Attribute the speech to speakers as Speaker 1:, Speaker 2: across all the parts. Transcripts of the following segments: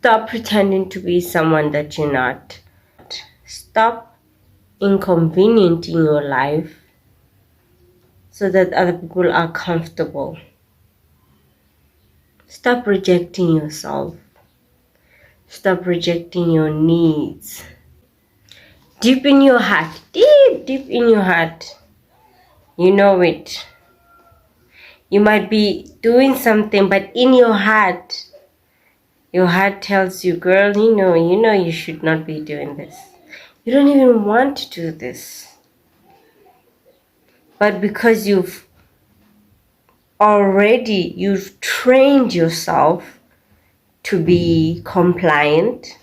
Speaker 1: Stop pretending to be someone that you're not. Stop inconveniencing your life so that other people are comfortable. Stop rejecting yourself. Stop rejecting your needs. Deep in your heart, deep in your heart, you know it. You might be doing something, but in your heart tells you, girl, you know you should not be doing this. You don't even want to do this. But because you've trained yourself to be compliant.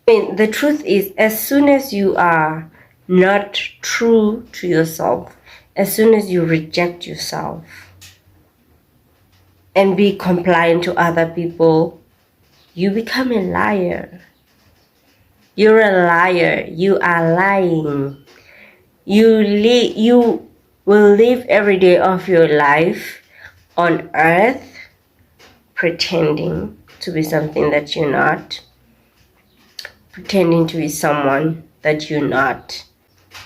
Speaker 1: I mean, the truth is, as soon as you are not true to yourself, as soon as you reject yourself and be compliant to other people, you become a liar. You're a liar. You are lying. You will live every day of your life on earth pretending to be something that you're not, pretending to be someone that you're not.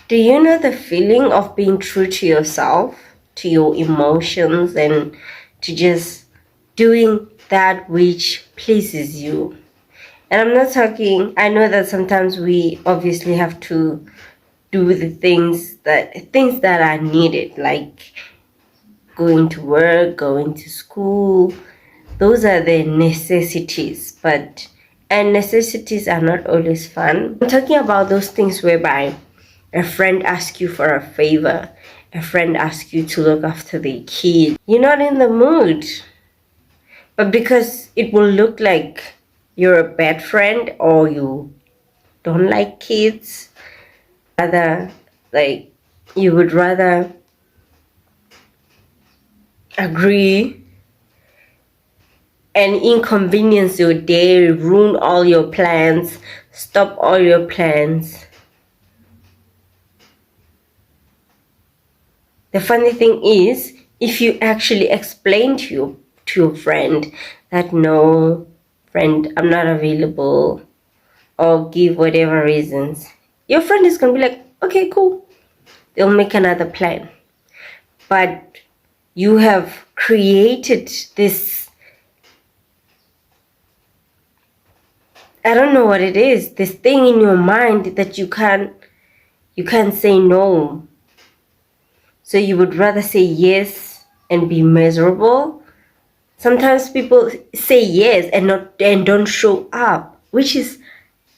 Speaker 1: Do you know the feeling of being true to yourself, to your emotions, and to just doing that which pleases you? And I'm not talking, I know that sometimes we obviously have to do the things that are needed, like going to work, going to school. Those are the necessities, and necessities are not always fun. I'm talking about those things whereby a friend asks you for a favor, a friend asks you to look after the kid. You're not in the mood, but because it will look like you're a bad friend or you don't like kids, you would rather agree and inconvenience your day, ruin all your plans, stop all your plans. The funny thing is, if you actually explain to your friend that, no, friend, I'm not available, or give whatever reasons, your friend is going to be like, okay, cool. They'll make another plan. But you have created this, I don't know what it is, this thing in your mind that you can't say no. So you would rather say yes and be miserable. Sometimes people say yes and don't show up, which is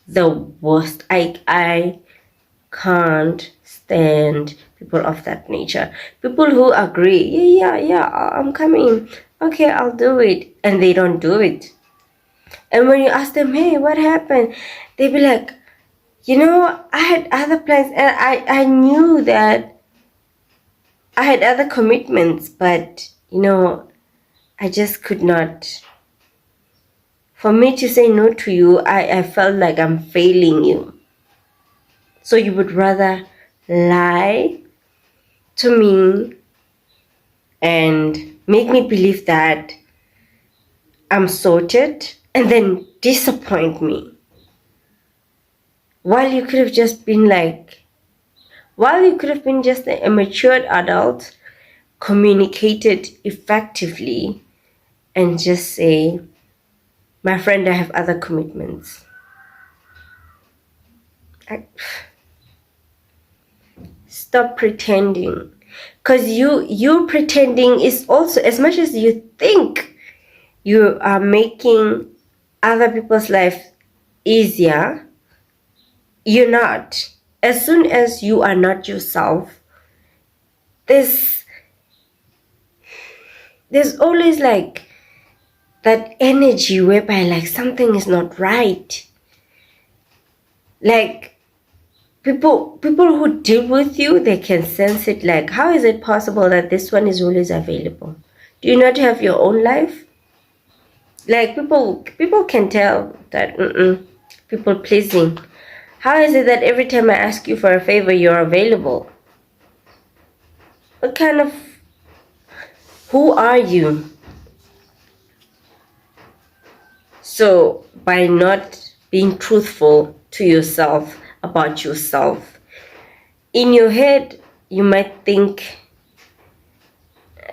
Speaker 1: the worst. I can't stand people of that nature. People who agree, yeah, I'm coming. Okay, I'll do it. And they don't do it. And when you ask them, hey, what happened? They be like, I had other plans and I knew that I had other commitments, but, I just could not. For me to say no to you, I felt like I'm failing you. So you would rather lie to me and make me believe that I'm sorted and then disappoint me. While you could have been just a matured adult, communicated effectively, and just say, my friend, I have other commitments. Stop pretending. Because you pretending is also, as much as you think you are making other people's life easier, you're not. As soon as you are not yourself, there's always like that energy whereby like something is not right. Like people who deal with you, they can sense it. Like, how is it possible that this one is always available? Do you not have your own life? Like people can tell that people pleasing. How is it that every time I ask you for a favor, you're available? What kind of, who are you? So by not being truthful to yourself about yourself, in your head you might think,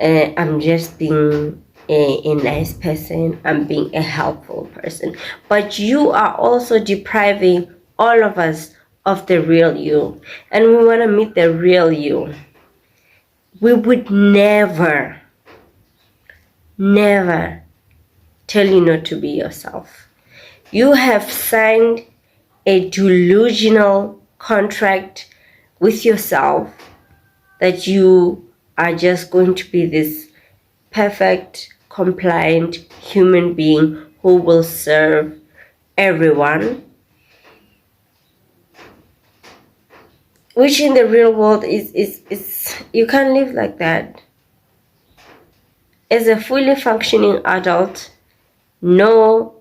Speaker 1: I'm just being a nice person, I'm being a helpful person. But you are also depriving all of us of the real you. And we want to meet the real you. We would never tell you not to be yourself. You have signed a delusional contract with yourself that you are just going to be this perfect, compliant human being who will serve everyone, which in the real world is you can't live like that. As a fully functioning adult, no,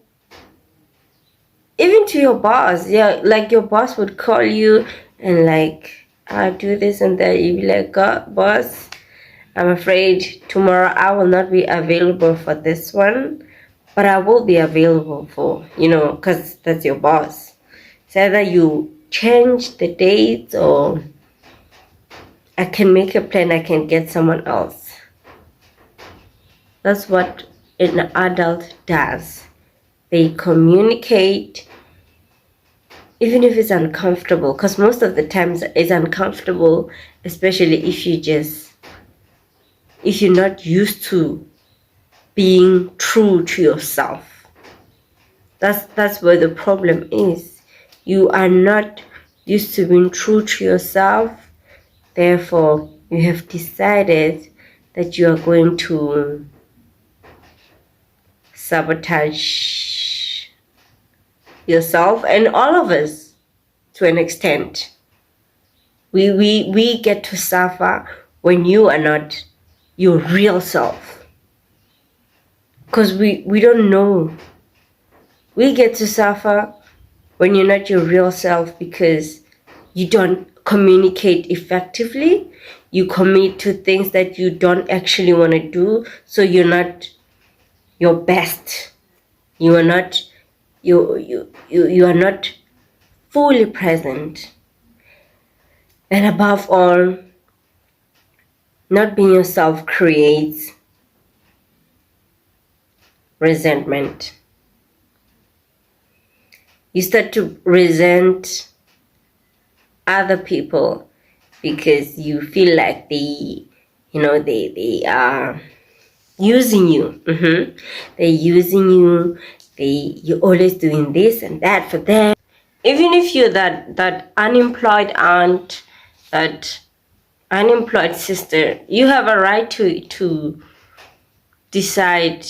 Speaker 1: even to your boss, yeah, like your boss would call you and like, I do this and that, you'd be like, God, boss, I'm afraid tomorrow I will not be available for this one, but I will be available for, because that's your boss. So either you change the dates, or I can make a plan, I can get someone else. That's what an adult does. They communicate, even if it's uncomfortable, because most of the times it's uncomfortable, especially if you're not used to being true to yourself. That's where the problem is. You are not used to being true to yourself. Therefore, you have decided that you are going to sabotage yourself and all of us to an extent. We get to suffer when you are not your real self, because we don't know. We get to suffer when you're not your real self because you don't communicate effectively. You commit to things that you don't actually want to do, so you're not your best. You are not you are not fully present. And above all, not being yourself creates resentment. You start to resent other people because you feel like they are using you. They're using you. You're always doing this and that for them. Even if you're that unemployed aunt, that unemployed sister, you have a right to decide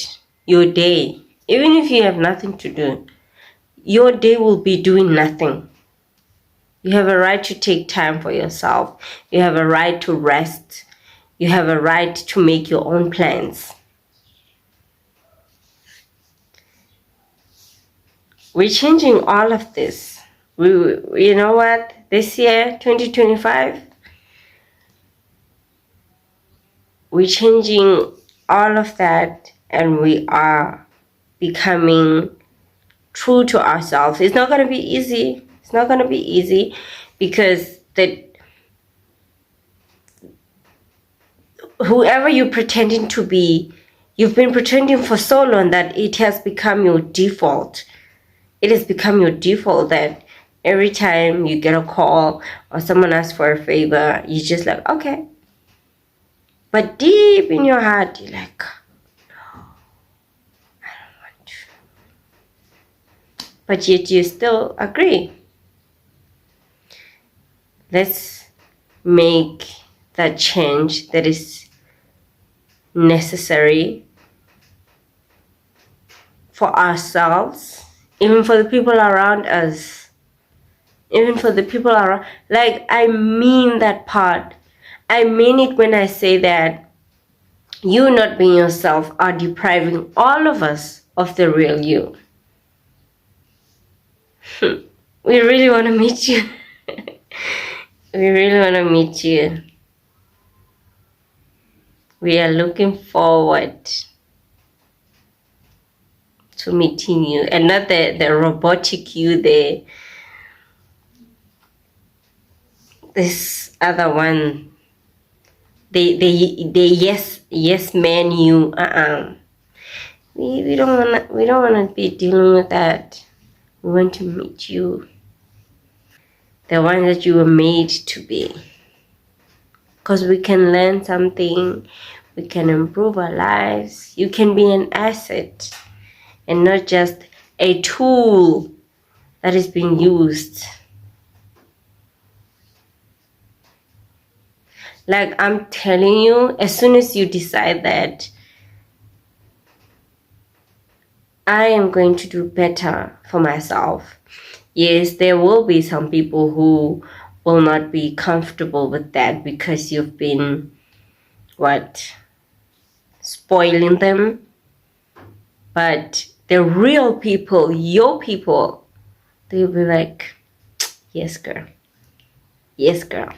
Speaker 1: your day. Even if you have nothing to do, your day will be doing nothing. You have a right to take time for yourself. You have a right to rest. You have a right to make your own plans. We're changing all of this. You know what? This year, 2025, we're changing all of that, and we are becoming true to ourselves. It's not going to be easy. It's not going to be easy because whoever you're pretending to be, you've been pretending for so long that it has become your default. It has become your default that every time you get a call or someone asks for a favor, you're just like, okay. But deep in your heart, you're like, no, I don't want to. But yet you still agree. Let's make that change that is necessary for ourselves, even for the people around us. Even for the people around. Like, I mean that part. I mean it when I say that you not being yourself are depriving all of us of the real you. We really want to meet you. We really want to meet you. We are looking forward to to meeting you, and not the robotic you, this other one, the yes man you. We don't wanna be dealing with that. We want to meet you, the one that you were made to be, because we can learn something, we can improve our lives. You can be an asset and not just a tool that is being used. Like, I'm telling you, as soon as you decide that I am going to do better for myself, yes, there will be some people who will not be comfortable with that because you've been, spoiling them. But the real people, your people, they'll be like, yes, girl. Yes, girl.